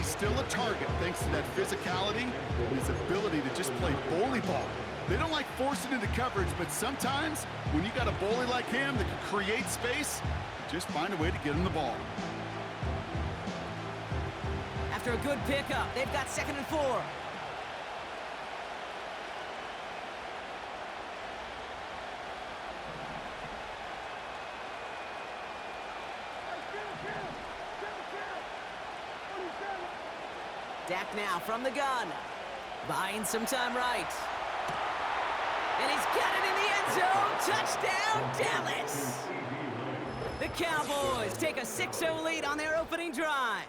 he's still a target thanks to that physicality and his ability to just play bully ball. They don't like forcing into coverage, but sometimes when you got a bully like him that can create space, just find a way to get him the ball. After a good pickup, they've got 2nd and 4. Dak now from the gun. Buying some time right. And he's got it in the end zone. Touchdown, Dallas! The Cowboys take a 6-0 lead on their opening drive.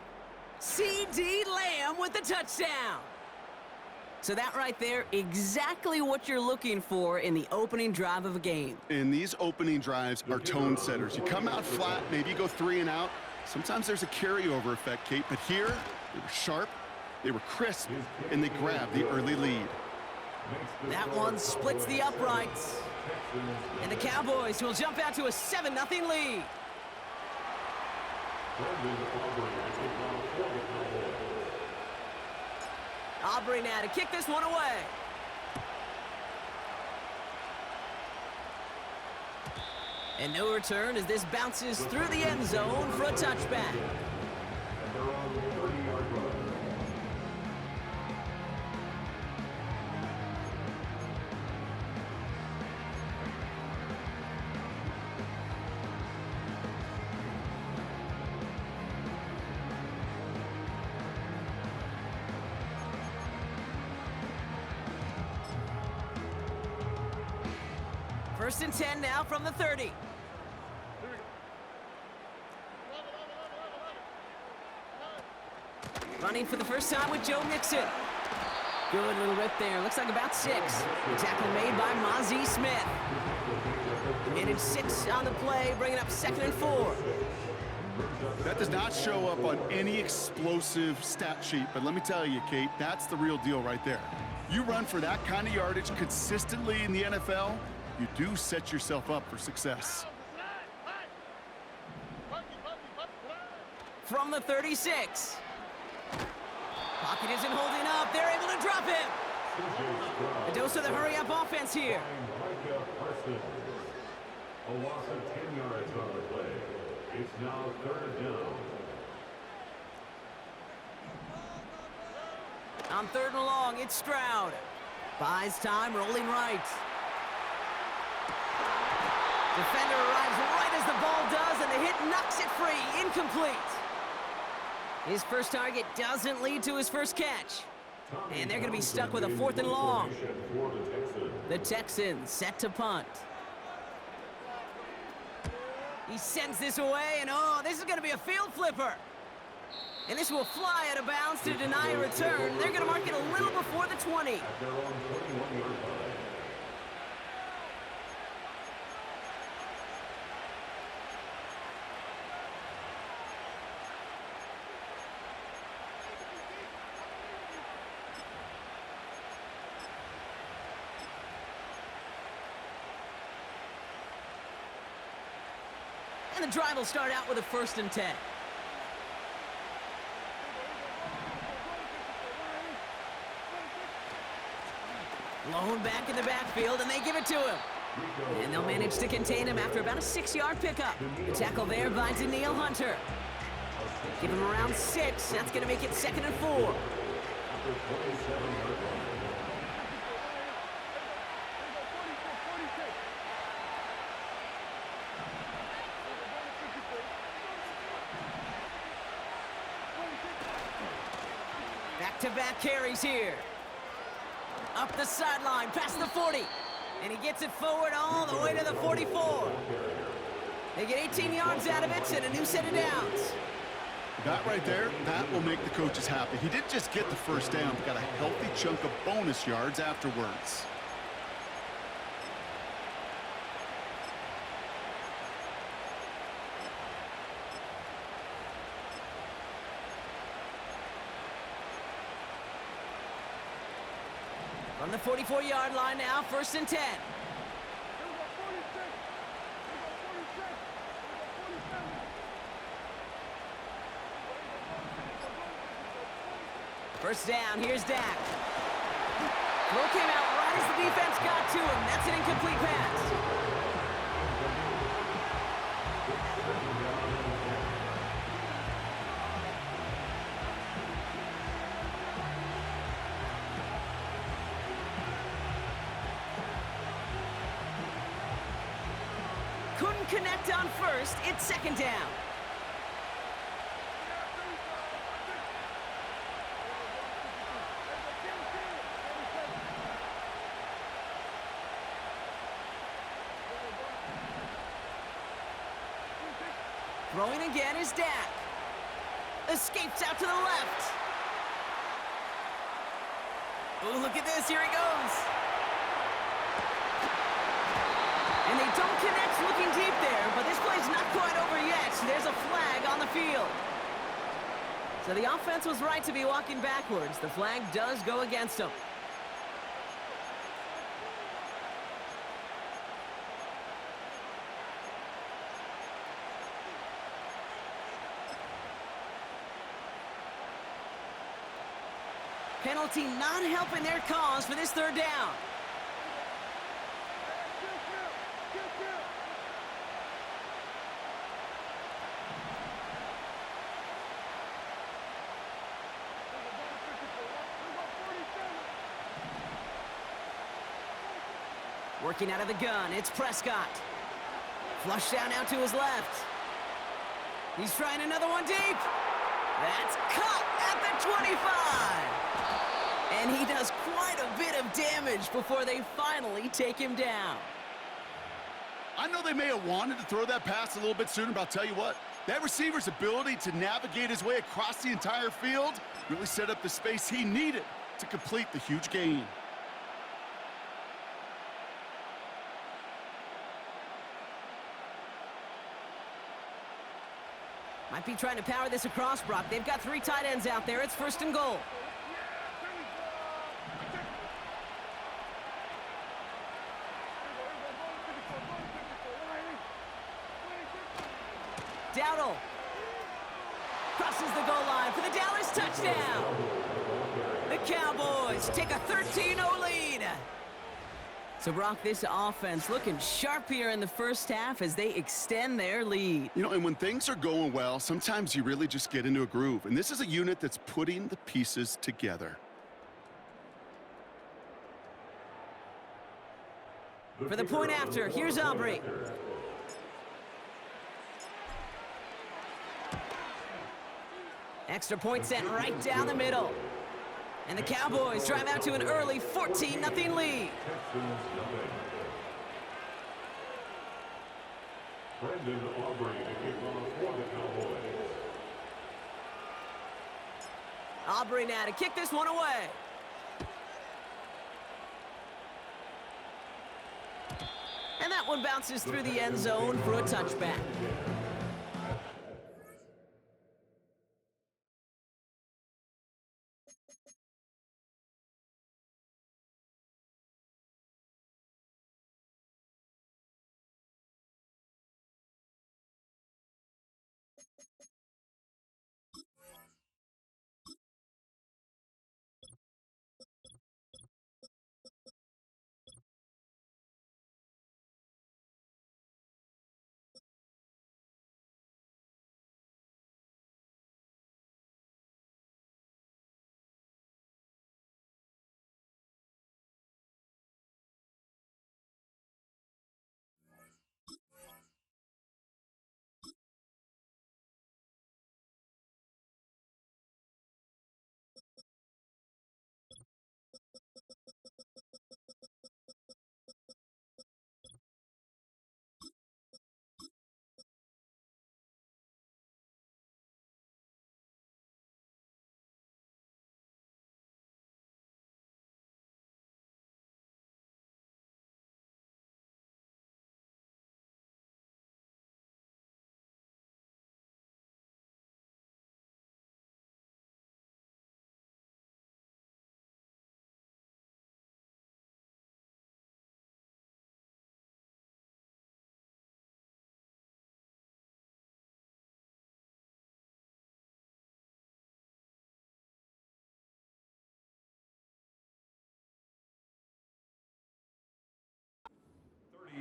C.D. Lamb with the touchdown. So that right there, exactly what you're looking for in the opening drive of a game. And these opening drives are tone setters. You come out flat, maybe you go 3 and out. Sometimes there's a carryover effect, Kate, but here, they were sharp, they were crisp, and they grabbed the early lead. That one splits the uprights. And the Cowboys will jump out to a 7-0 lead. Aubrey now to kick this one away. And no return as this bounces through the end zone for a touchback. First and 10 now from the 30. Running for the first time with Joe Mixon. Good little rip there. Looks like about 6. The tackle made by Mozzie Smith. Managed 6 on the play, bringing up 2nd and 4. That does not show up on any explosive stat sheet, but let me tell you, Kate, that's the real deal right there. You run for that kind of yardage consistently in the NFL, you do set yourself up for success. From the 36. Pocket isn't holding up. They're able to drop him. A dose of the hurry-up offense here. A loss of 10 yards on the play. It's now 3rd down. On 3rd and long, it's Stroud. Buys time, rolling right. Defender arrives right as the ball does, and the hit knocks it free. Incomplete. His first target doesn't lead to his first catch. And they're going to be stuck with a 4th and long. The Texans set to punt. He sends this away, and oh, this is going to be a field flipper. And this will fly out of bounds to deny a return. They're going to mark it a little before the 20. And the drive will start out with a 1st and 10. Lone back in the backfield, and they give it to him. And they'll manage to contain him after about a 6-yard pickup. The tackle there by Danielle Hunter. Give him around 6. That's going to make it 2nd and 4. Back-to-back carries here. Up the sideline, past the 40. And he gets it forward all the way to the 44. They get 18 yards out of it and a new set of downs. That right there, that will make the coaches happy. He didn't just get the first down, but got a healthy chunk of bonus yards afterwards. From the 44-yard line now, 1st and 10. First down, here's Dak. Throw came out right as the defense got to him. That's an incomplete pass. Couldn't connect on first. It's second down. Throwing again is Dak. Escapes out to the left. Oh, look at this. Here he goes. And they don't connect looking deep there, but this play's not quite over yet. There's a flag on the field. So the offense was right to be walking backwards. The flag does go against them. Penalty not helping their cause for this third down. Working out of the gun, it's Prescott. Flush down out to his left. He's trying another one deep. That's caught at the 25. And he does quite a bit of damage before they finally take him down. I know they may have wanted to throw that pass a little bit sooner, but I'll tell you what, that receiver's ability to navigate his way across the entire field really set up the space he needed to complete the huge gain. Might be trying to power this across, Brock. They've got 3 tight ends out there. It's first and goal. Dowdle crosses the goal line for the Dallas touchdown. The Cowboys take a 13-0 lead. So, Brock, this offense looking sharp here in the first half as they extend their lead. You know, and when things are going well, sometimes you really just get into a groove. And this is a unit that's putting the pieces together. For the point after, here's Aubrey. Extra point sent right down the middle. And the Cowboys drive out to an early 14-0 lead. Brendan Aubrey to kick off for the Cowboys. Aubrey now to kick this one away. And that one bounces through the end zone for a touchback.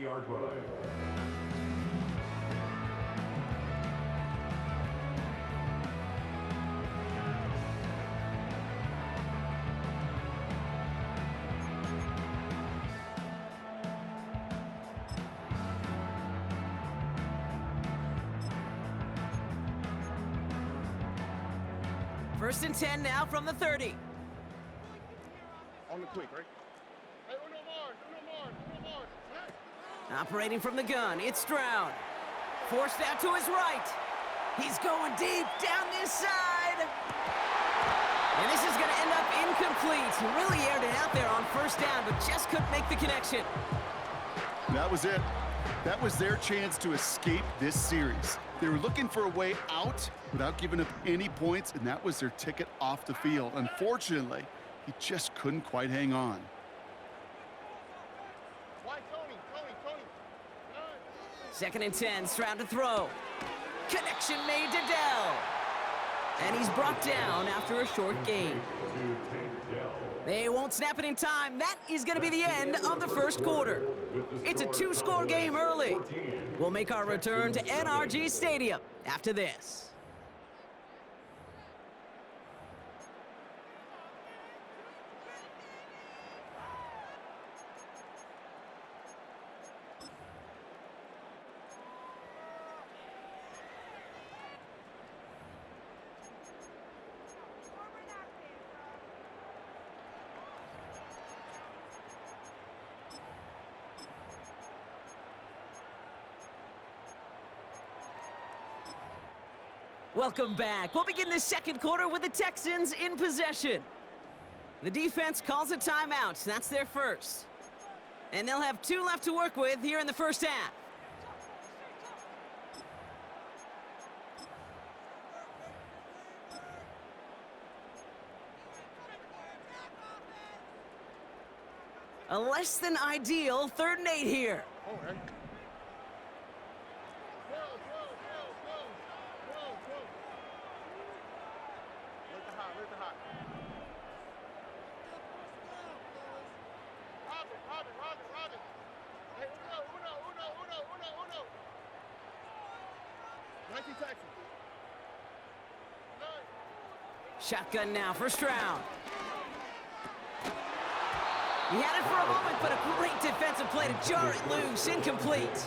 Yard line. First and 10 now from the 30. On the quick, right? Operating from the gun, it's Stroud. Forced out to his right. He's going deep down this side. And this is going to end up incomplete. He really aired it out there on first down, but just couldn't make the connection. That was it. That was their chance to escape this series. They were looking for a way out without giving up any points, and that was their ticket off the field. Unfortunately, he just couldn't quite hang on. Second and 10, Stroud to throw. Connection made to Dell. And he's brought down after a short gain. They won't snap it in time. That is going to be the end of the first quarter. It's a two-score game early. We'll make our return to NRG Stadium after this. Welcome back. We'll begin the second quarter with the Texans in possession. The defense calls a timeout. That's their first. And they'll have 2 left to work with here in the first half. A less than ideal 3rd and 8 here. Shotgun now for Stroud. He had it for a moment, but a great defensive play to jar it loose. Incomplete.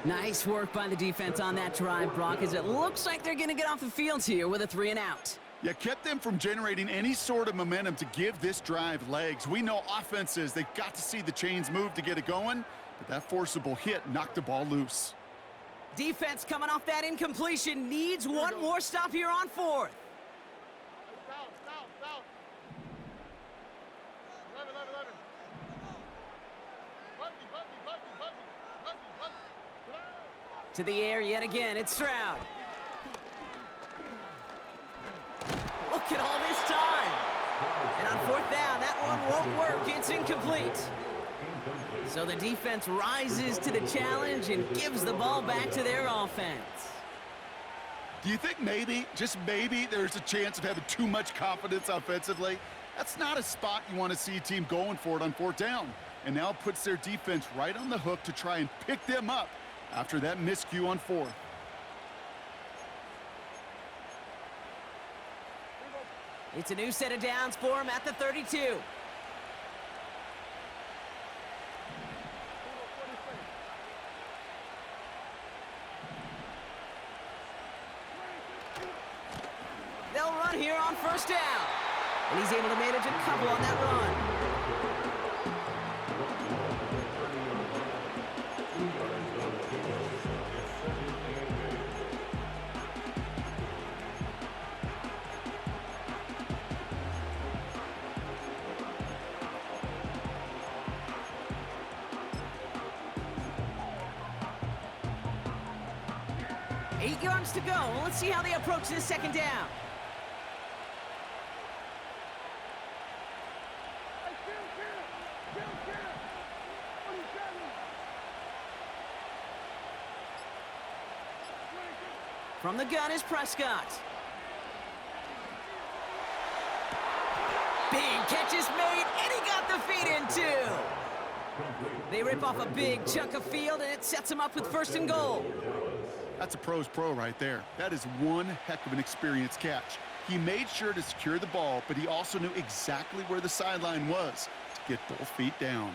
Nice work by the defense on that drive, Brock, as it looks like they're going to get off the field here with a 3-and-out. Yeah, kept them from generating any sort of momentum to give this drive legs. We know offenses, they've got to see the chains move to get it going, but that forcible hit knocked the ball loose. Defense coming off that incompletion needs one more stop here on 4th. To the air yet again, it's Stroud. Look at all this time. And on 4th down, that one won't work. It's incomplete. So the defense rises to the challenge and gives the ball back to their offense. Do you think maybe, just maybe, there's a chance of having too much confidence offensively? That's not a spot you want to see a team going for it on 4th down. And now it puts their defense right on the hook to try and pick them up after that miscue on 4th. It's a new set of downs for him at the 32. They'll run here on 1st down. And he's able to manage a couple on that run. Eight yards to go. Well, let's see how they approach this 2nd down. From the gun is Prescott. Big catch is made, and he got the feet in too. They rip off a big chunk of field, and it sets them up with 1st and goal. That's a pro's pro right there. That is one heck of an experienced catch. He made sure to secure the ball, but he also knew exactly where the sideline was to get both feet down.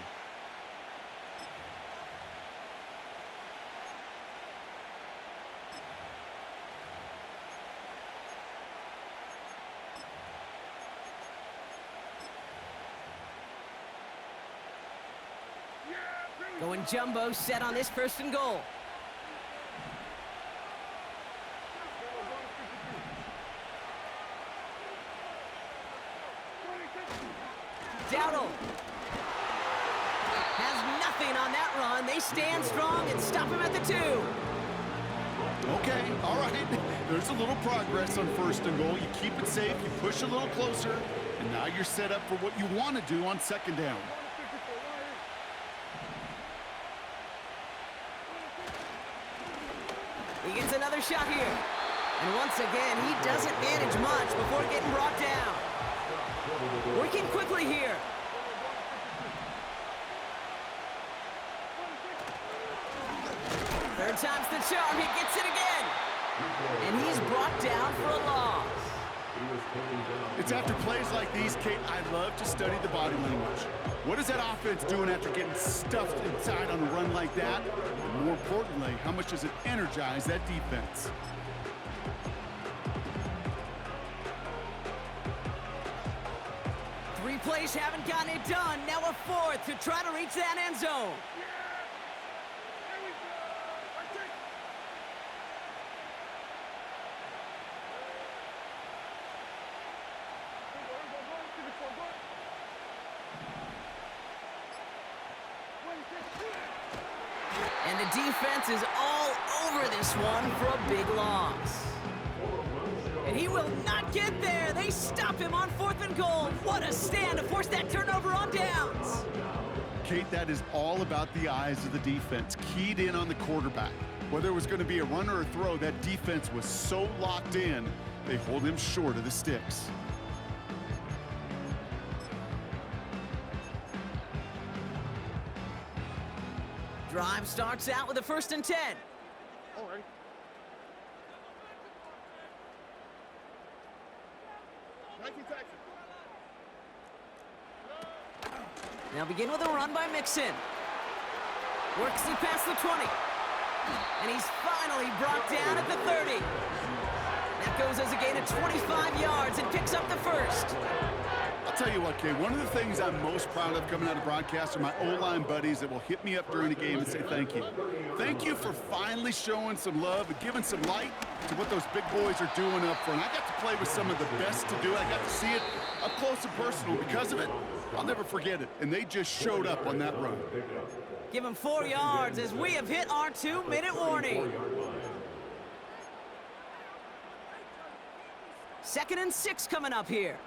Going jumbo set on this 1st and goal. Dowdle has nothing on that run. They stand strong and stop him at the 2. Okay, all right. There's a little progress on 1st and goal. You keep it safe, you push a little closer, and now you're set up for what you want to do on 2nd down. He gets another shot here. And once again, he doesn't manage much before getting brought down. Working quickly here. Third time's the charm. He gets it again. And he's brought down for a loss. It's after plays like these, Kate, I love to study the body language. What is that offense doing after getting stuffed inside on a run like that? And more importantly, how much does it energize that defense? Three plays haven't gotten it done. Now a 4th to try to reach that end zone. And the defense is all over this one for a big loss. And he will not get there. They stop him on 4th and goal. What a stand to force that turnover on downs. Kate, that is all about the eyes of the defense, keyed in on the quarterback. Whether it was going to be a run or a throw, that defense was so locked in, they hold him short of the sticks. Drive starts out with a 1st and 10. All right. Now begin with a run by Mixon. Works it past the 20. And he's finally brought down at the 30. That goes as a gain of 25 yards and picks up the 1st. I'll tell you what, Kate, one of the things I'm most proud of coming out of broadcast are my O-line buddies that will hit me up during the game and say thank you. Thank you for finally showing some love and giving some light to what those big boys are doing up front. I got to play with some of the best to do it. I got to see it up close and personal. Because of it, I'll never forget it. And they just showed up on that run. Give him 4 yards as we have hit our 2-minute warning. 2nd and 6 coming up here.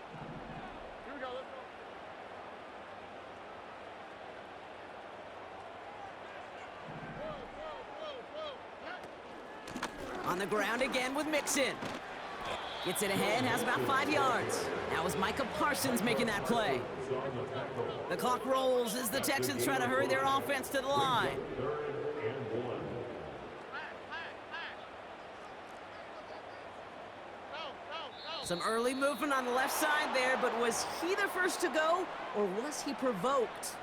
On the ground again with Mixon. Gets it ahead, has about 5 yards. Now is Micah Parsons making that play. The clock rolls as the Texans try to hurry their offense to the line. Some early movement on the left side there, but was he the first to go, or was he provoked?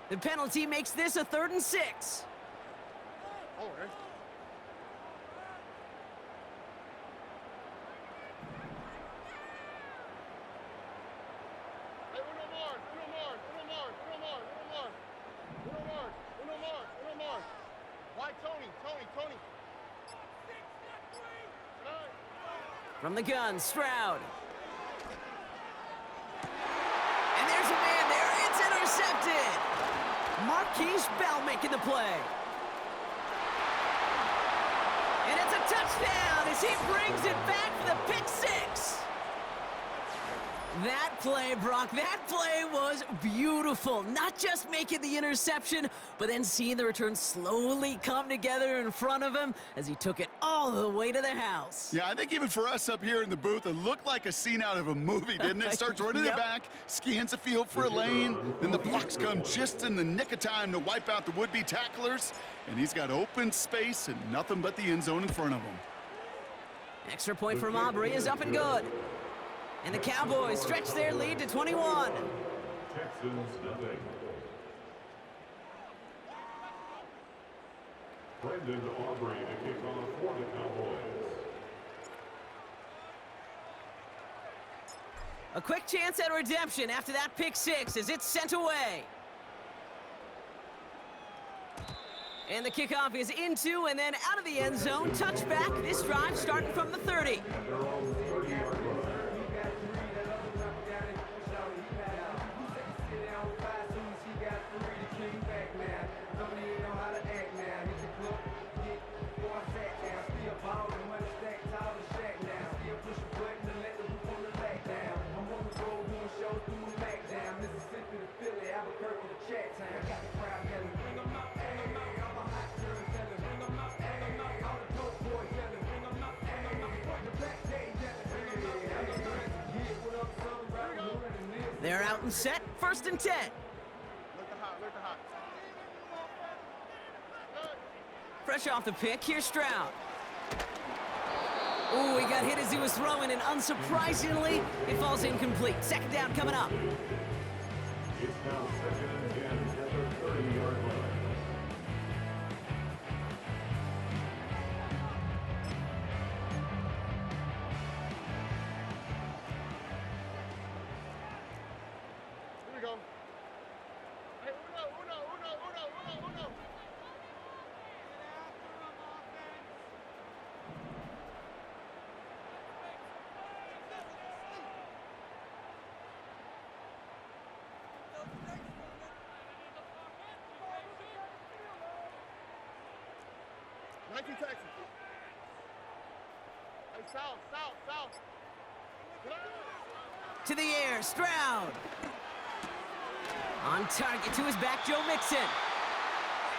The penalty makes this a 3rd and 6. All right. Hey, uno more. Why, Tony? From the gun, Stroud. And there's a man there. It's intercepted. Marquise Bell making the play. And it's a touchdown as he brings it back for the pick six. That play, Brock, that play was beautiful. Not just making the interception, but then seeing the return slowly come together in front of him as he took it all the way to the house. Yeah, I think even for us up here in the booth, it looked like a scene out of a movie, didn't it? Starts running Yep. it back, scans the field for a lane, then the blocks come just in the nick of time to wipe out the would-be tacklers, and he's got open space and nothing but the end zone in front of him. Extra point from Aubrey is up and good. And the Cowboys stretch their lead to 21. Texans nothing. Brendan Aubrey to kick off for the Cowboys. A quick chance at redemption after that pick six as it's sent away. And the kickoff is into and then out of the end zone. Touchback. This drive starting from the 30. At their own 30-yard line. They're out and set. 1st and 10. Look the hot, look the hot. Fresh off the pick, here's Stroud. Ooh, he got hit as he was throwing, and unsurprisingly, it falls incomplete. 2nd down coming up. It's now 2nd and 10 at the 30-yard line. Here we go. Hey, uno. Nike Texas. Hey, south. To the air, Stroud. On target to his back, Joe Mixon.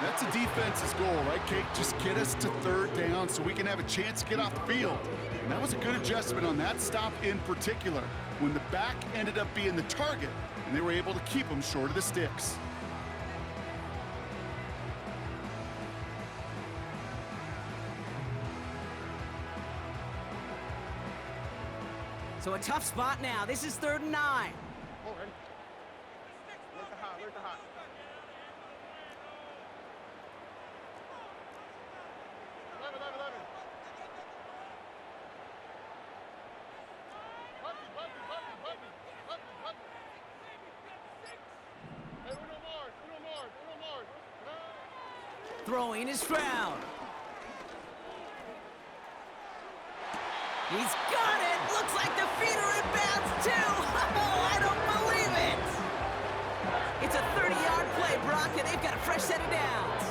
That's a defense's goal, right, Kate? Just get us to 3rd down so we can have a chance to get off the field. And that was a good adjustment on that stop in particular, when the back ended up being the target, and they were able to keep him short of the sticks. So a tough spot now. This is 3rd and 9. Already. Look the hot. 11. Puppy. Hey, Uno Mars. Throwing is Stroud. He's got it! Looks like the feet are in bounds, too! Oh, I don't believe it! It's a 30-yard play, Brock, and they've got a fresh set of downs.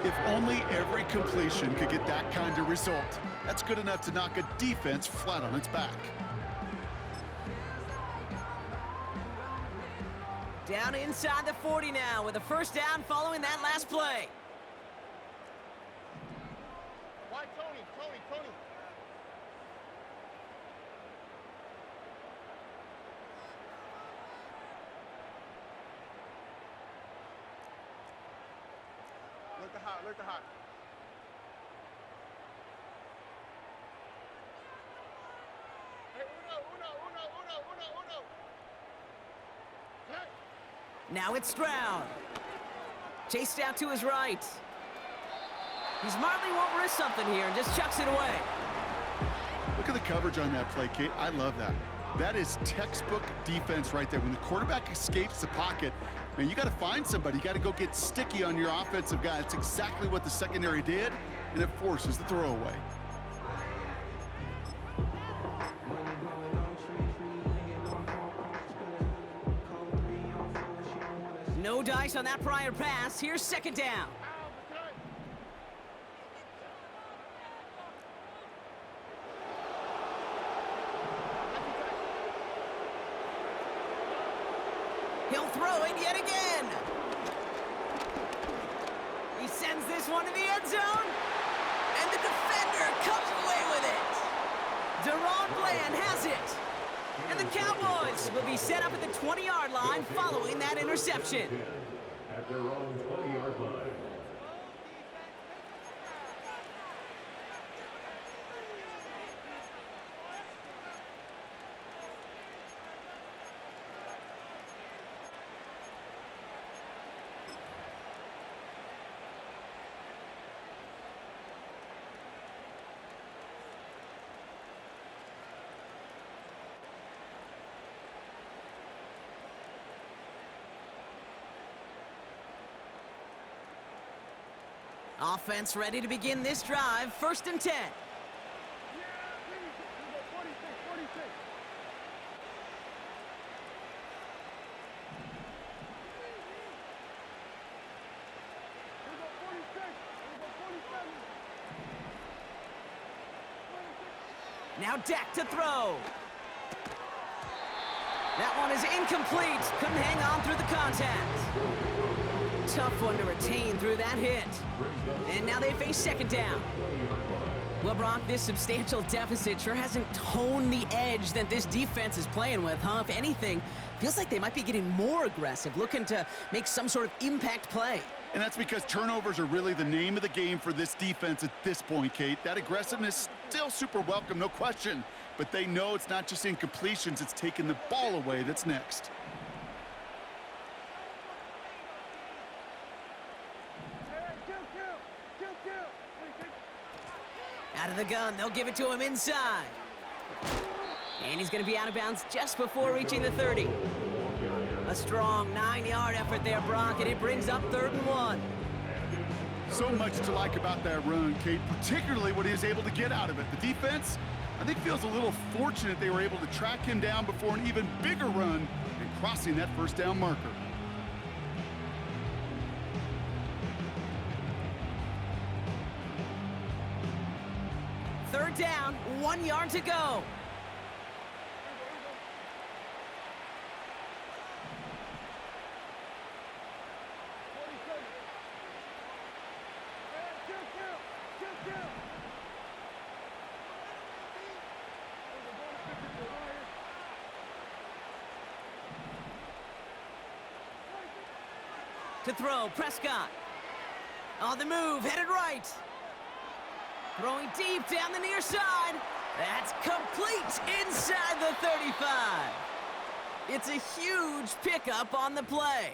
If only every completion could get that kind of result. That's good enough to knock a defense flat on its back. Down inside the 40 now with a 1st down following that last play. Why Tony? Look the hot. Hey, Uno. Hey. Now it's Stroud. Chased out to his right. He smartly won't risk something here and just chucks it away. Look at the coverage on that play, Kate. I love that. That is textbook defense right there. When the quarterback escapes the pocket, man, you got to find somebody. You got to go get sticky on your offensive guy. That's exactly what the secondary did, and it forces the throwaway. No dice on that prior pass. Here's 2nd down. throwing yet again. He sends this one to the end zone, and the defender comes away with it. Deron Bland has it. And the Cowboys will be set up at the 20-yard line following that interception. At their own 20-yard line. Offense ready to begin this drive. 1st and 10. Now Dak to throw. That one is incomplete. Couldn't hang on through the contact. Tough one to retain through that hit. And now they face 2nd down. Well, Brock, this substantial deficit sure hasn't toned the edge that this defense is playing with, huh? If anything, feels like they might be getting more aggressive, looking to make some sort of impact play. And that's because turnovers are really the name of the game for this defense at this point, Kate. That aggressiveness still super welcome, no question. But they know it's not just incompletions, it's taking the ball away that's next. Out of the gun, they'll give it to him inside. And he's going to be out of bounds just before reaching the 30. A strong 9-yard effort there, Brock, and it brings up 3rd and 1. So much to like about that run, Kate, particularly what he was able to get out of it. The defense, I think, feels a little fortunate they were able to track him down before an even bigger run and crossing that 1st down marker. Third down, 1 yard to go. To throw, Prescott. On the move, headed right. Throwing deep down the near side. That's complete inside the 35. It's a huge pickup on the play.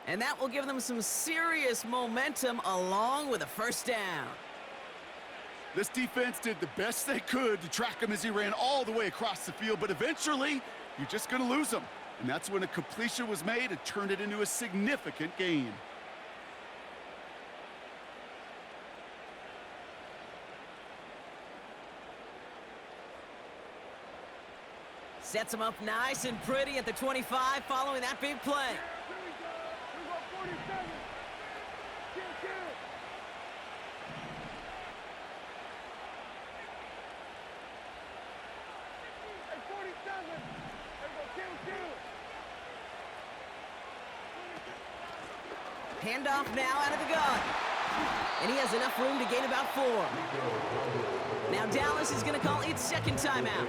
And that will give them some serious momentum along with a 1st down. This defense did the best they could to track him as he ran all the way across the field, but eventually, you're just going to lose him. And that's when a completion was made and turned it into a significant gain. Sets him up nice and pretty at the 25 following that big play. Handoff now out of the gun. And he has enough room to gain about 4. Now Dallas is going to call its 2nd timeout.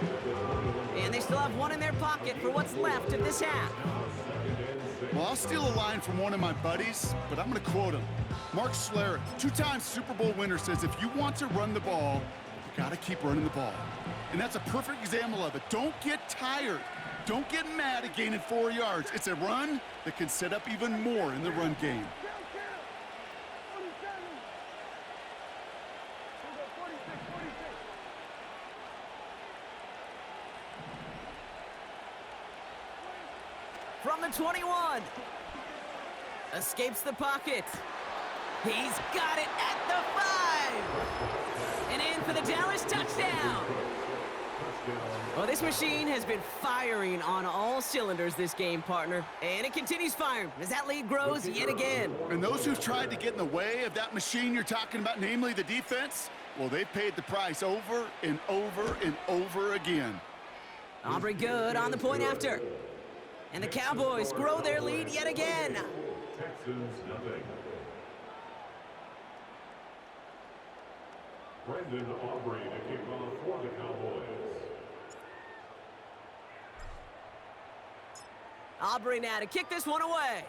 And they still have 1 in their pocket for what's left of this half. Well, I'll steal a line from one of my buddies, but I'm going to quote him. Mark Schlereth, 2-time Super Bowl winner, says if you want to run the ball, you got to keep running the ball. And that's a perfect example of it. Don't get tired. Don't get mad at gaining 4 yards. It's a run that can set up even more in the run game. From the 21. Escapes the pocket. He's got it at the 5. And in for the Dallas touchdown. Well, this machine has been firing on all cylinders this game, partner. And it continues firing as that lead grows yet again. And those who've tried to get in the way of that machine you're talking about, namely the defense, well, they've paid the price over and over and over again. Aubrey good on the point after. And the Cowboys grow their lead yet again. Texans nothing. Brendan Aubrey to kick off for the Cowboys. Aubrey now to kick this one away.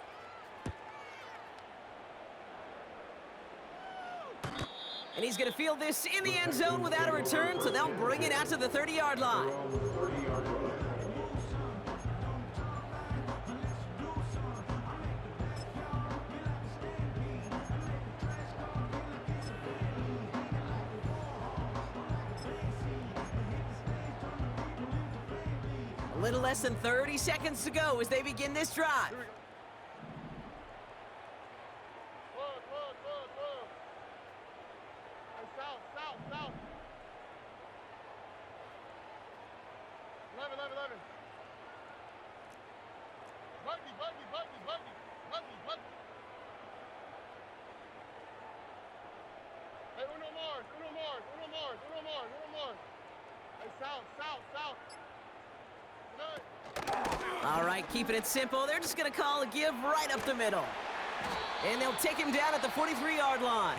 And he's going to field this in the end zone without a return, so they'll bring it out to the 30-yard line. A little less than 30 seconds to go as they begin this drive. Look. Hey, south. 11. Buggy. Hey, Uno Mars. Hey, south. Good. All right, keeping it simple. They're just going to call a give right up the middle. And they'll take him down at the 43-yard line.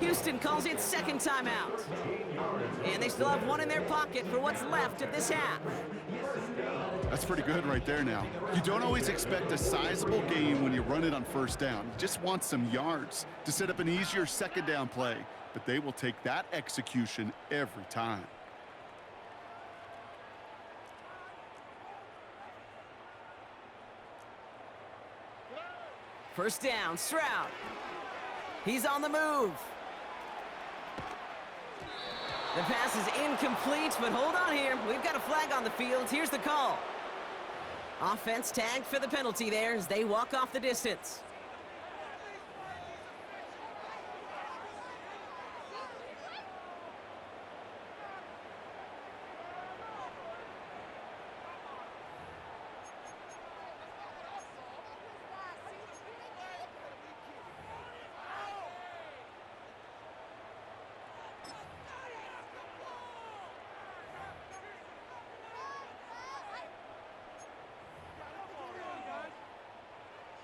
Houston calls it second timeout. And they still have one in their pocket for what's left of this half. That's pretty good right there now. You don't always expect a sizable gain when you run it on first down. You just want some yards to set up an easier second down play. But they will take that execution every time. First down, Stroud. He's on the move. The pass is incomplete, but hold on here. We've got a flag on the field. Here's the call. Offense tagged for the penalty there as they walk off the distance.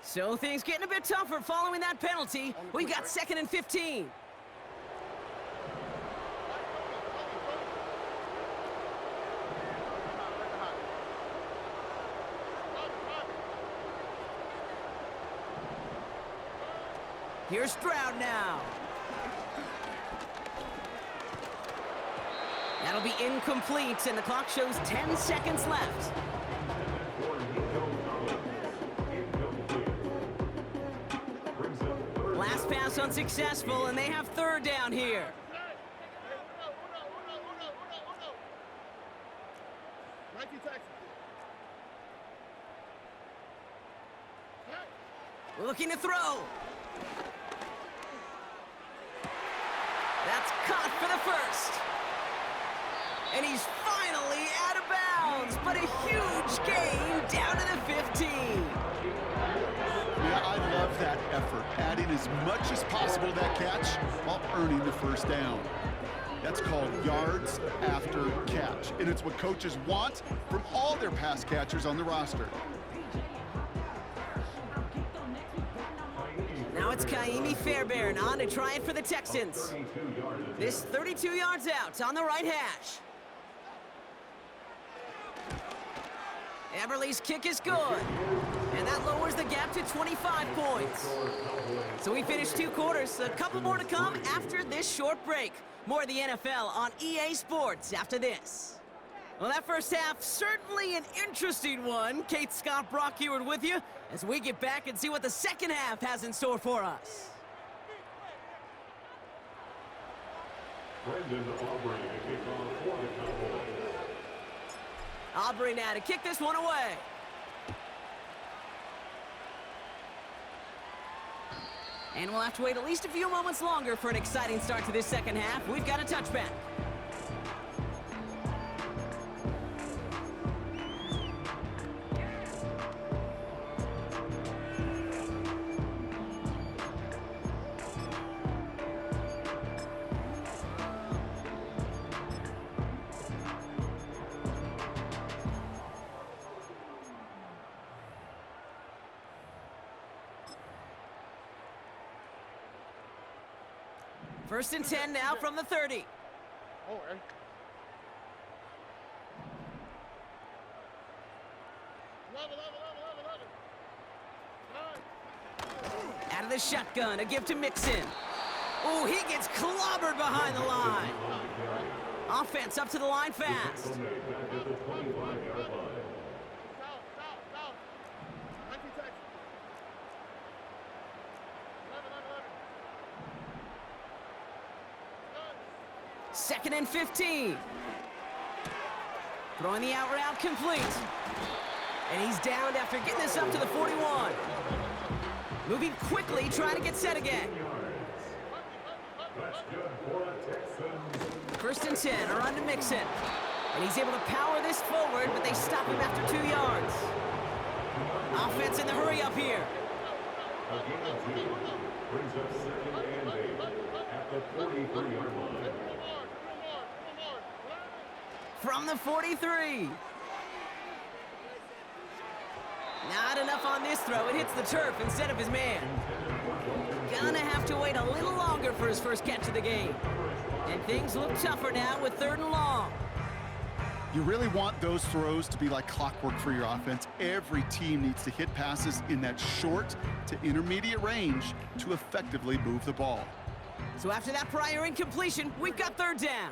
So things getting a bit tougher following that penalty. We've got 2nd and 15. Here's Stroud now. That'll be incomplete, and the clock shows 10 seconds left. Last pass unsuccessful, and they have third down here. Looking to throw. That's caught for the first. And he's finally out of bounds, but a huge gain down to the 15. Yeah, I love that effort, adding as much as possible to that catch while earning the first down. That's called yards after catch, and it's what coaches want from all their pass catchers on the roster. Now it's Kaimi Fairbairn on to try it for the Texans. This 32 yards out on the right hash. Eberle's kick is good. And that lowers the gap to 25 points. So we finished 2 quarters. A couple more to come after this short break. More of the NFL on EA Sports after this. Well, that first half, certainly an interesting one. Kate Scott, Brock Eward with you as we get back and see what the second half has in store for us. Brendan Aubrey to kick off for the Cowboys. Aubrey now to kick this one away. And we'll have to wait at least a few moments longer for an exciting start to this second half. We've got a touchback. First and 10 now from the 30. Oh, eh? Level. Out of the shotgun, a give to Mixon. Oh, he gets clobbered behind the line. Offense up to the line fast. Back at the 25-yard line. Down. 19 seconds. 11. Second and 15. Throwing the out route complete. And he's downed after getting this up to the 41. Moving quickly, trying to get set again. That's good for the Texans. First and 10, a run to Mixon. And he's able to power this forward, but they stop him after 2 yards. Offense in the hurry up here. Brings up second and 8 at the 43-yard line. From the 43. Not enough on this throw. It hits the turf instead of his man. Gonna have to wait a little longer for his first catch of the game. And things look tougher now with 3rd and long. You really want those throws to be like clockwork for your offense. Every team needs to hit passes in that short to intermediate range to effectively move the ball. So after that prior incompletion, we've got 3rd down.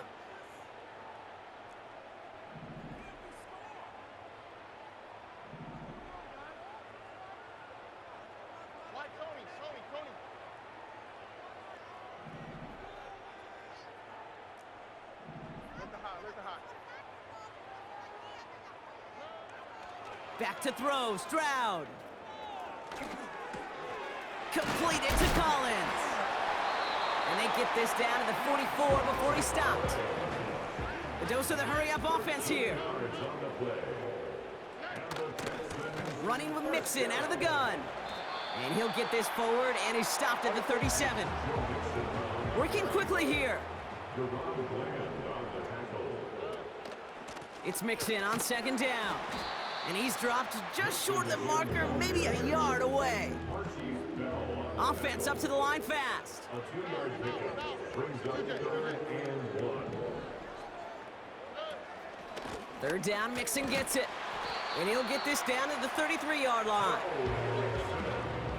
Tony. Let the hot. Back to throw, Stroud. Completed to Collins. And they get this down to the 44 before he stopped. The dose of the hurry-up offense here. Running with Mixon out of the gun. And he'll get this forward, and he's stopped at the 37. Working quickly here. It's Mixon on 2nd down. And he's dropped just short of the marker, maybe a yard away. Offense up to the line fast. A 2-yard pickup brings up 3rd and 1. 3rd down, Mixon gets it. And he'll get this down to the 33-yard line.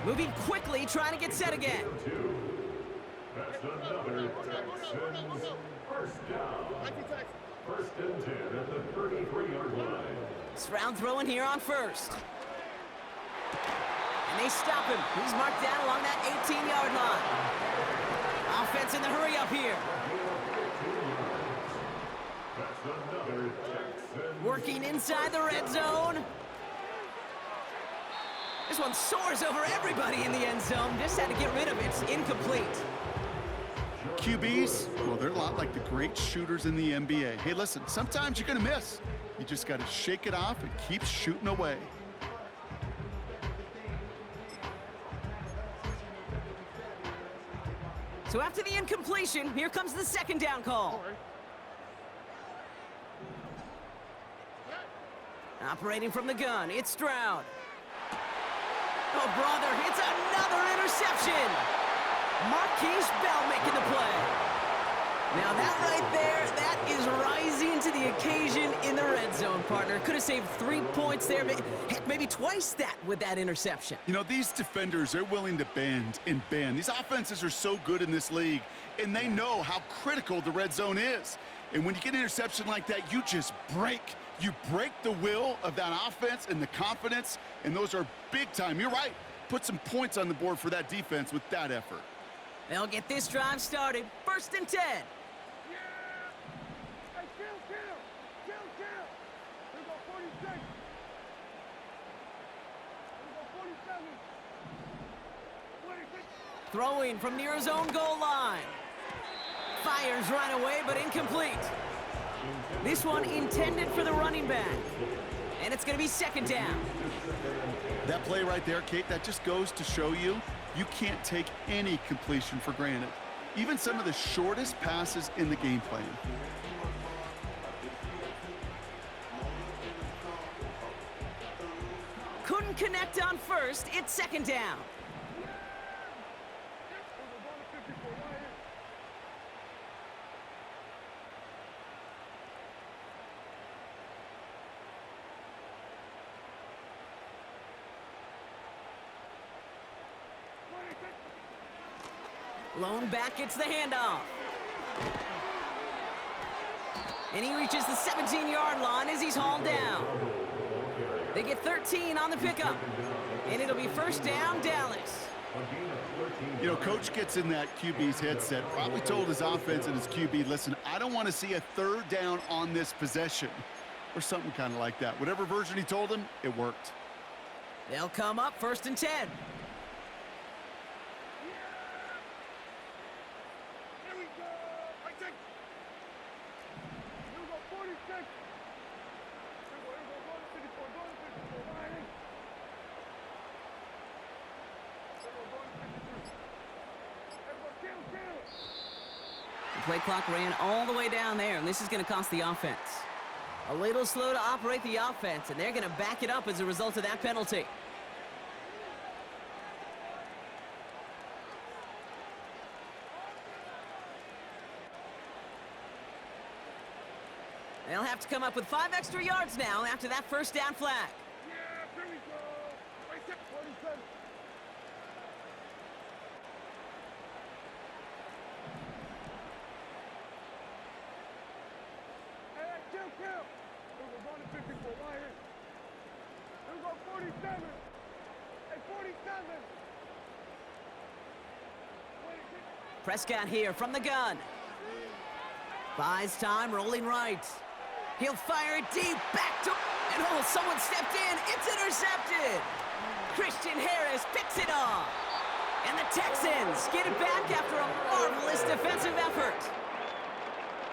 Moving quickly, trying to get set again. That's another Texans first down. 19 seconds. First and 10 at the 33-yard line. Stroud throwing here on 1st. And they stop him. He's marked down along that 18-yard line. Offense in the hurry up here. That's another Texans. Working inside the red zone. This one soars over everybody in the end zone. Just had to get rid of it. It's incomplete. QBs, well, they're a lot like the great shooters in the NBA. Hey, listen, sometimes you're going to miss. You just got to shake it off and keep shooting away. So after the incompletion, here comes the 2nd down call. Operating from the gun, it's Stroud. Oh, brother, it's another interception. Marquise Bell making the play. Now that right there, that is rising to the occasion in the red zone, partner. Could have saved 3 points there, heck, maybe twice that with that interception. You know, these defenders, they're willing to bend and bend. These offenses are so good in this league, and they know how critical the red zone is. And when you get an interception like that, you just break. You break the will of that offense and the confidence, and those are big time. You're right. Put some points on the board for that defense with that effort. They'll get this drive started. 1st and 10. Hey, kill. Here we go, 46. Here we go, 47. 26. Throwing from near his own goal line. Fires right away, but incomplete. This one intended for the running back. And it's going to be 2nd down. That play right there, Kate, that just goes to show you can't take any completion for granted. Even some of the shortest passes in the game plan. Couldn't connect on 1st. It's 2nd down. Lone back gets the handoff. And he reaches the 17-yard line as he's hauled down. They get 13 on the pickup. And it'll be first down, Dallas. You know, coach gets in that QB's headset, probably told his offense and his QB, listen, I don't want to see a third down on this possession. Or something kind of like that. Whatever version he told him, it worked. They'll come up first and 10. Here we go. Right there. Here we go, 46. Here we go, 54, go to 54, right in. Here we go, 53. Here we go, kill. The play clock ran all the way down there, and this is going to cost the offense. A little slow to operate the offense, and they're going to back it up as a result of that penalty. They'll have to come up with 5 extra yards now after that first down flag. Yeah, here we go. Right there, 47. Hey, kill. Here we go, going to 54, right here. Here we go, 47. Hey, 47. Prescott here from the gun. Buys time, rolling right. He'll fire it deep, back to... And oh, someone stepped in. It's intercepted. Christian Harris picks it off. And the Texans get it back after a marvelous defensive effort.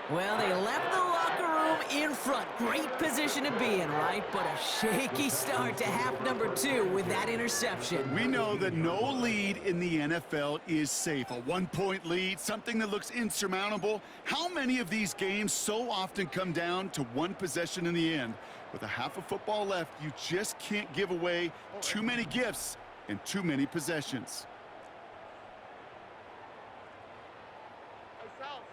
Well, they left the locker room in front. Great position to be in, right? But a shaky start to half number 2 with that interception. We know that no lead in the NFL is safe. A 1-point lead, something that looks insurmountable. How many of these games so often come down to one possession in the end? With a half of football left, you just can't give away too many gifts and too many possessions. Hey, south.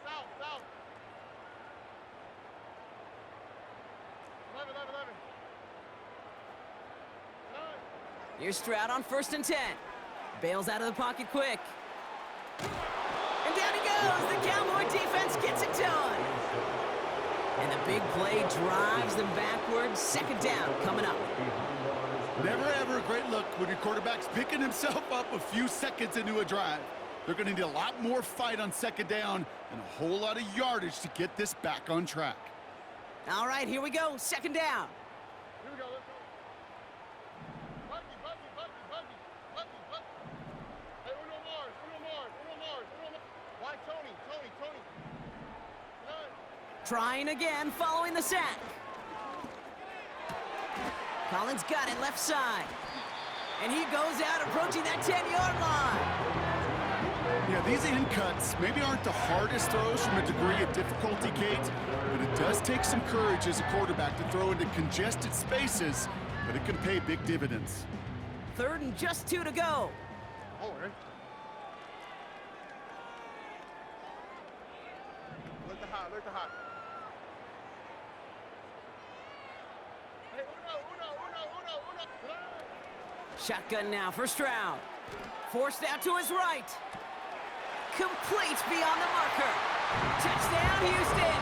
11. Here's Stroud on first and 10. Bails out of the pocket quick. And down he goes. The Cowboy defense gets it done. And the big play drives them backwards. Second down coming up. Never ever a great look when your quarterback's picking himself up a few seconds into a drive. They're going to need a lot more fight on second down and a whole lot of yardage to get this back on track. All right, here we go. Second down. Here we go, let's go. Buggy. Hey, Uno Mars. Why, Tony? None. Trying again following the sack. Collins got it left side. And he goes out approaching that 10-yard line. Yeah, these in cuts maybe aren't the hardest throws from a degree of difficulty, Kate, but it does take some courage as a quarterback to throw into congested spaces, but it can pay big dividends. Third and just 2 to go. Oh, right. Look the hot. Hey, Uno. Shotgun now for Stroud. Forced out to his right. Complete beyond the marker. Touchdown, Houston.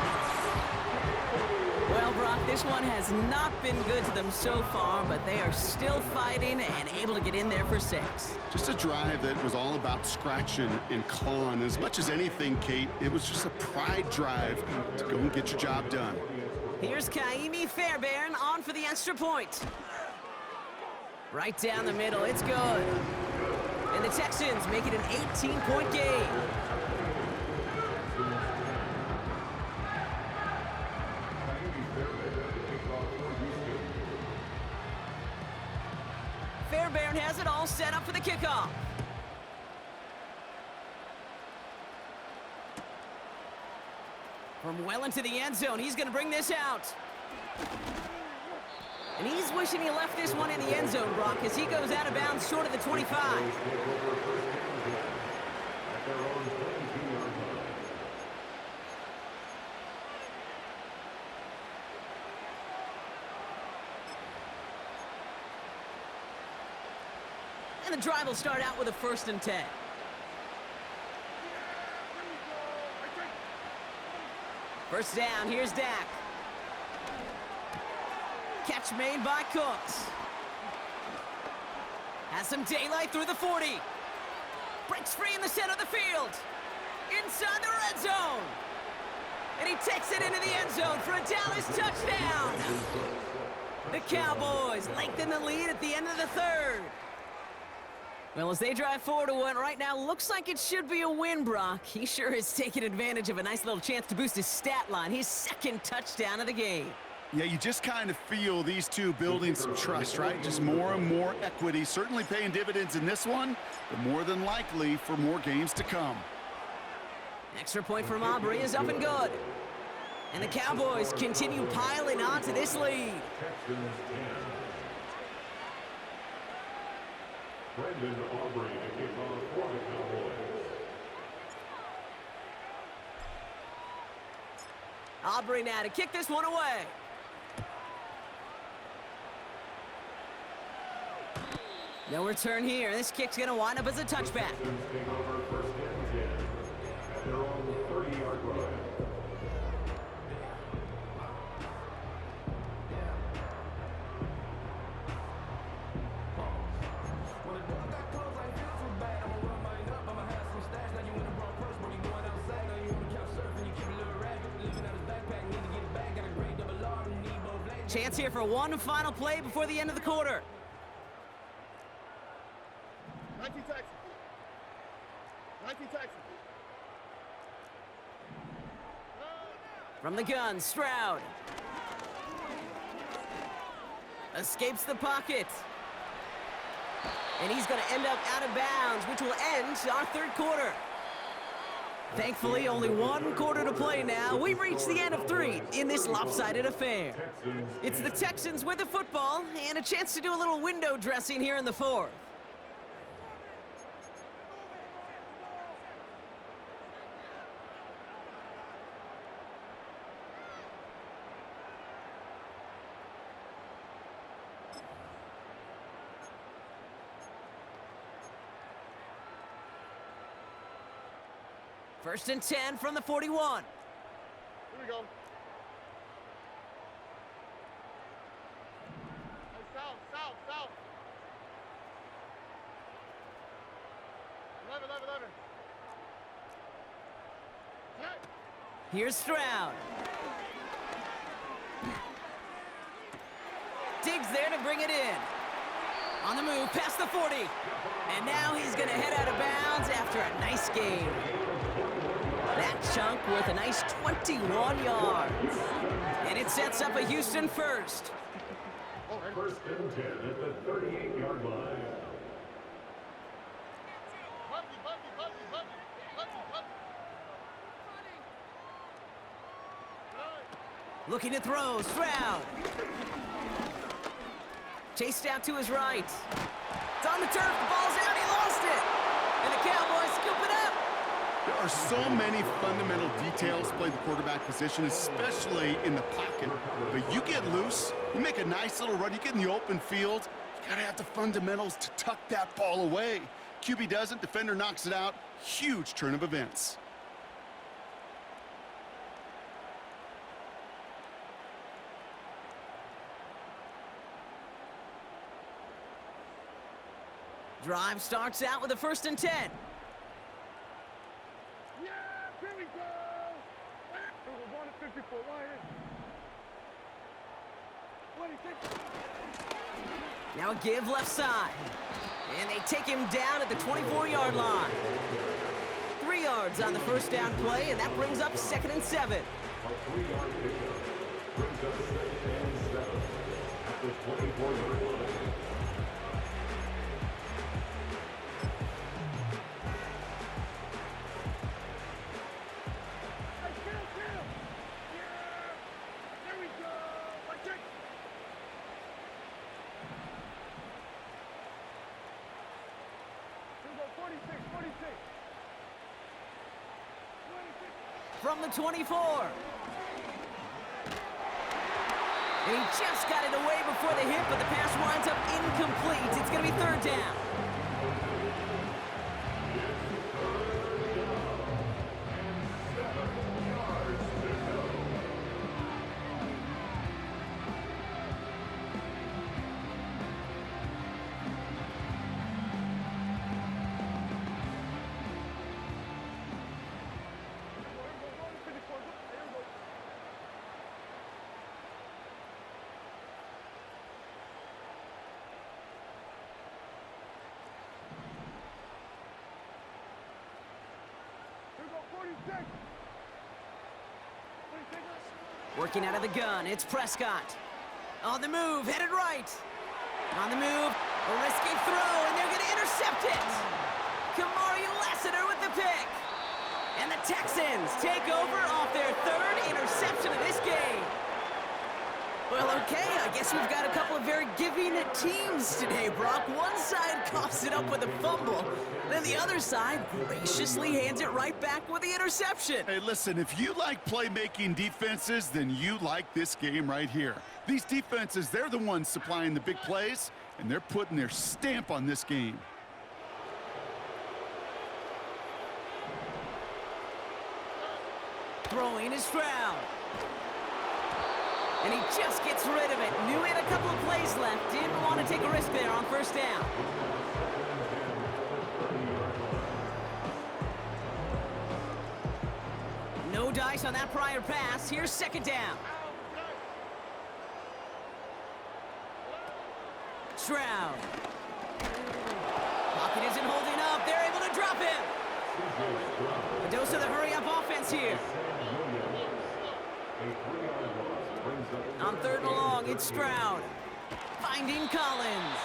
Well, Brock, this one has not been good to them so far, but they are still fighting and able to get in there for 6. Just a drive that was all about scratching and clawing. As much as anything, Kate, it was just a pride drive to go and get your job done. Here's Kaimi Fairbairn on for the extra point. Right down the middle, it's good. And the Texans make it an 18-point game. Fairbairn has it all set up for the kickoff. From well into the end zone, he's going to bring this out. And he's wishing he left this one in the end zone, Brock, as he goes out of bounds short of the 25. And the drive will start out with a 1st and 10. First down, here's Dak. Catch made by Cooks. Has some daylight through the 40. Breaks free in the center of the field. Inside the red zone. And he takes it into the end zone for a Dallas touchdown. The Cowboys lengthen the lead at the end of the third. Well, as they drive forward to what right now looks like it should be a win, Brock. He sure is taking advantage of a nice little chance to boost his stat line. His second touchdown of the game. Yeah, you just kind of feel these two building some trust, right? Just more and more equity. Certainly paying dividends in this one, but more than likely for more games to come. Extra point from Aubrey is up and good. And the Cowboys continue piling on to this lead. Texans 10. Brendan Aubrey to kick off for the Cowboys. Aubrey now to kick this one away. No return here. This kick's going to wind up as a touchback. Texans take over first and 10 at their own 30-yard line. Chance here for one final play before the end of the quarter. 19 Texans. 19 Texans. From the gun, Stroud. Escapes the pocket. And he's going to end up out of bounds, which will end our third quarter. Thankfully, only one quarter to play now. We've reached the end of 3 in this lopsided affair. It's the Texans with the football and a chance to do a little window dressing here in the fourth. First and 10 from the 41. Here we go. Hey, south. 11. Hey. Here's Stroud. Diggs there to bring it in. On the move, past the 40. And now he's going to head out of bounds after a nice game. That chunk worth a nice 21 yards. And it sets up a Houston first. First and 10 at the 38-yard line. Looking to throw, Stroud. Chased out to his right. It's on the turf, the ball's out, he lost it. And the Cowboys scoop it up. There are so many fundamental details play the quarterback position, especially in the pocket. But you get loose, you make a nice little run, you get in the open field, you gotta have the fundamentals to tuck that ball away. QB doesn't, defender knocks it out. Huge turn of events. Drive starts out with a first and 10. Yeah, here we go. We're going to 54 Lions. Now a give left side. And they take him down at the 24-yard line. 3 yards on the first down play, and that brings up second and 7. A 3-yard pickup brings us second and 7 at the 24-yard line. From the 24. And he just got it away before the hit, but the pass winds up incomplete. It's going to be third down. Working out of the gun, it's Prescott. On the move, headed right. On the move, a risky throw, and they're going to intercept it. Kamari Lassiter with the pick. And the Texans take over off their third interception of this game. Well, okay, I guess we've got a couple of very giving teams today, Brock. One side coughs it up with a fumble, then the other side graciously hands it right back with the interception. Hey, listen, if you like playmaking defenses, then you like this game right here. These defenses, they're the ones supplying the big plays, and they're putting their stamp on this game. Throwing is Stroud. And he just gets rid of it. Knew he had a couple of plays left. Didn't want to take a risk there on first down. No dice on that prior pass. Here's second down. Stroud. Pocket isn't holding up. They're able to drop him. A dose of the hurry-up offense here. On third and long, it's Stroud. Finding Collins.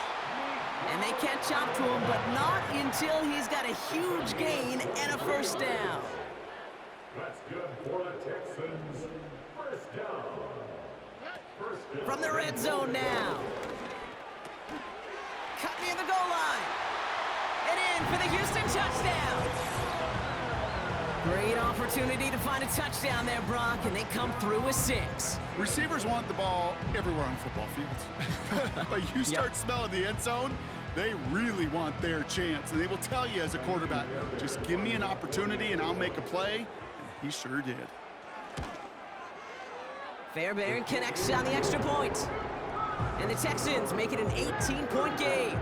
And they catch up to him, but not until he's got a huge gain and a first down. That's good for the Texans. First down. From the red zone now. Cut near the goal line. And in for the Houston touchdown. Great opportunity to find a touchdown there, Brock, and they come through with 6. Receivers want the ball everywhere on football fields. But you start smelling the end zone, they really want their chance. And they will tell you as a quarterback, just give me an opportunity and I'll make a play. And he sure did. Fairbairn connects on the extra point. And the Texans make it an 18-point game.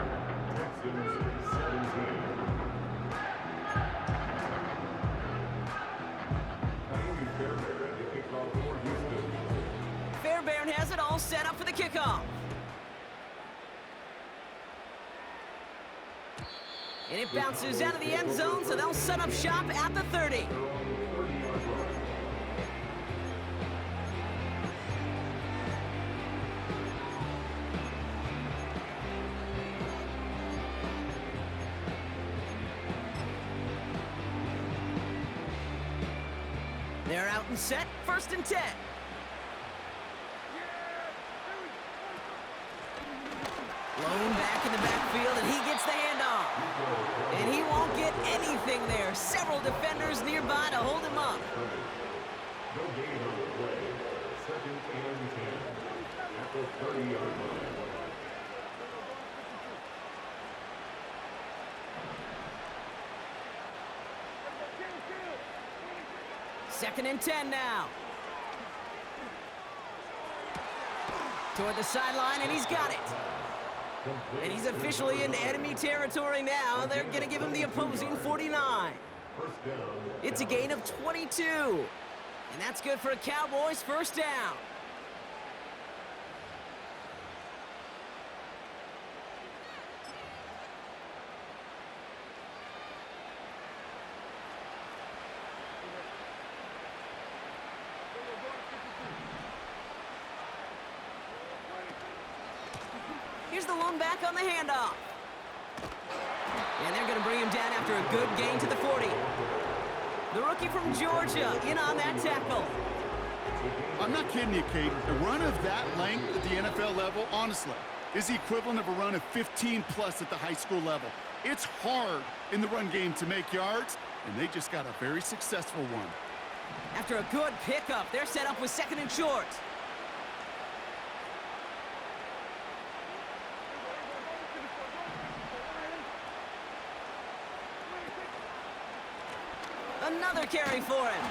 Fairbairn has it all set up for the kickoff. And it bounces out of the end zone, so they'll set up shop at the 30. They're out and set, 1st and 10. Blown back in the backfield, and he gets the handoff. And he won't get anything there. Several defenders nearby to hold him up. No gain on the play. 2nd and 10. At the 30-yard line. Second and 10 now. Toward the sideline, and he's got it. And he's officially in enemy territory now. They're going to give him the opposing 49. It's a gain of 22. And that's good for a Cowboys first down. Here's the lone back on the handoff. And they're going to bring him down after a good gain to the 40. The rookie from Georgia in on that tackle. I'm not kidding you, Kate. A run of that length at the NFL level, honestly, is the equivalent of a run of 15-plus at the high school level. It's hard in the run game to make yards, and they just got a very successful one. After a good pickup, they're set up with 2nd and short. Another carry for him.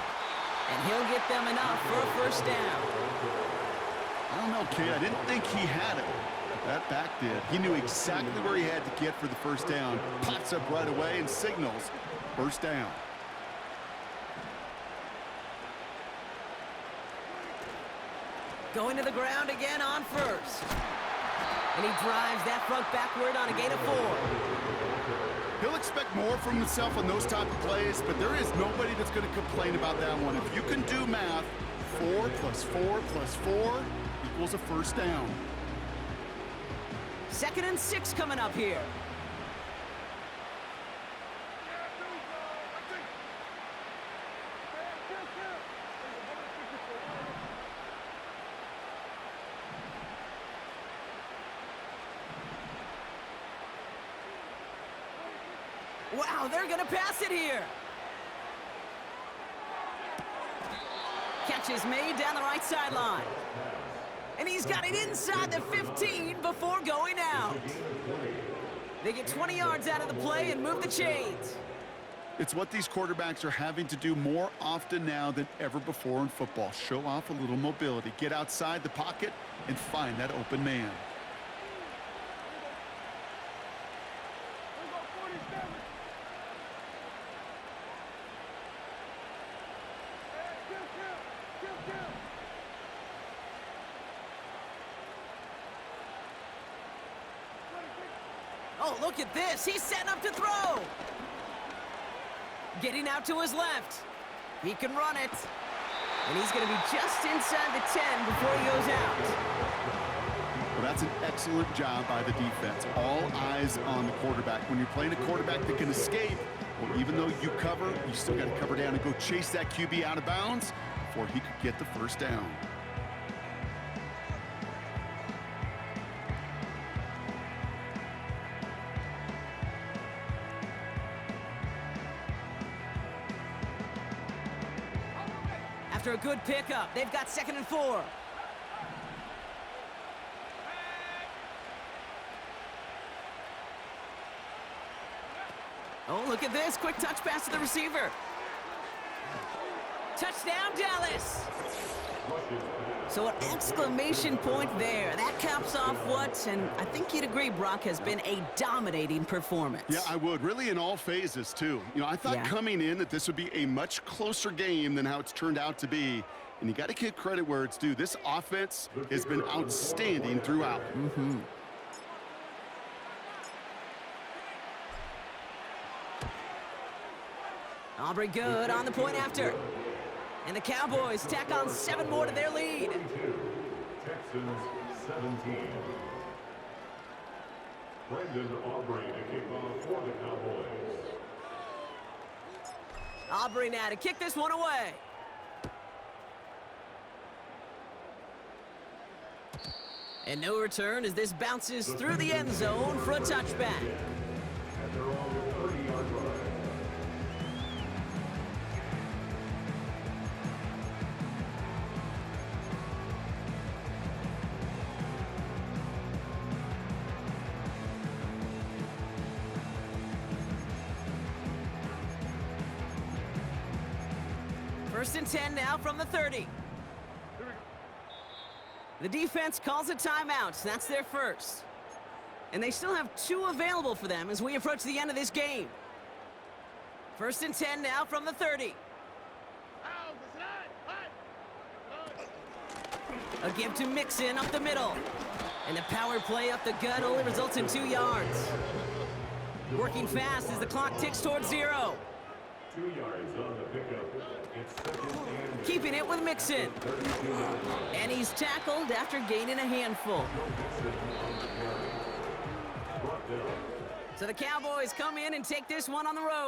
And he'll get them enough for a first down. I don't know, Kate. I didn't think he had it. That back did. He knew exactly where he had to get for the first down. Pops up right away and signals first down. Going to the ground again on first. And he drives that front backward on a gain of 4. He'll expect more from himself on those type of plays, but there is nobody that's going to complain about that one. If you can do math, 4 + 4 + 4 equals a first down. 2nd and 6 coming up here. Wow, they're going to pass it here. Catch is made down the right sideline. And he's got it inside the 15 before going out. They get 20 yards out of the play and move the chains. It's what these quarterbacks are having to do more often now than ever before in football. Show off a little mobility. Get outside the pocket and find that open man. Oh, look at this. He's setting up to throw. Getting out to his left. He can run it. And he's going to be just inside the 10 before he goes out. Well, that's an excellent job by the defense. All eyes on the quarterback. When you're playing a quarterback that can escape, well, even though you cover, you still got to cover down and go chase that QB out of bounds before he could get the first down. After a good pickup, they've got 2nd and 4. Oh, look at this. Quick touch pass to the receiver. Touchdown, Dallas. So an exclamation point there. That caps off what, and I think you'd agree, Brock, has been a dominating performance. Yeah, I would. Really in all phases, too. You know, I thought coming in that this would be a much closer game than how it's turned out to be. And you got to give credit where it's due. This offense has been outstanding throughout. Aubrey good on the point after. And the Cowboys tack on 7 more to their lead. Texans 17. Brandon Aubrey to kick off for the Cowboys. Aubrey now to kick this one away. And no return as this bounces through the end zone for a touchback. At their own 30-yard line. First and 10 now from the 30. The defense calls a timeout. That's their first. And they still have 2 available for them as we approach the end of this game. First and 10 now from the 30. A give to Mixon up the middle. And the power play up the gut only results in 2 yards. Working fast as the clock ticks towards 0. 2 yards on the pickup. It's 2nd and Keeping it with Mixon. And he's tackled after gaining a handful. So the Cowboys come in and take this one on the road.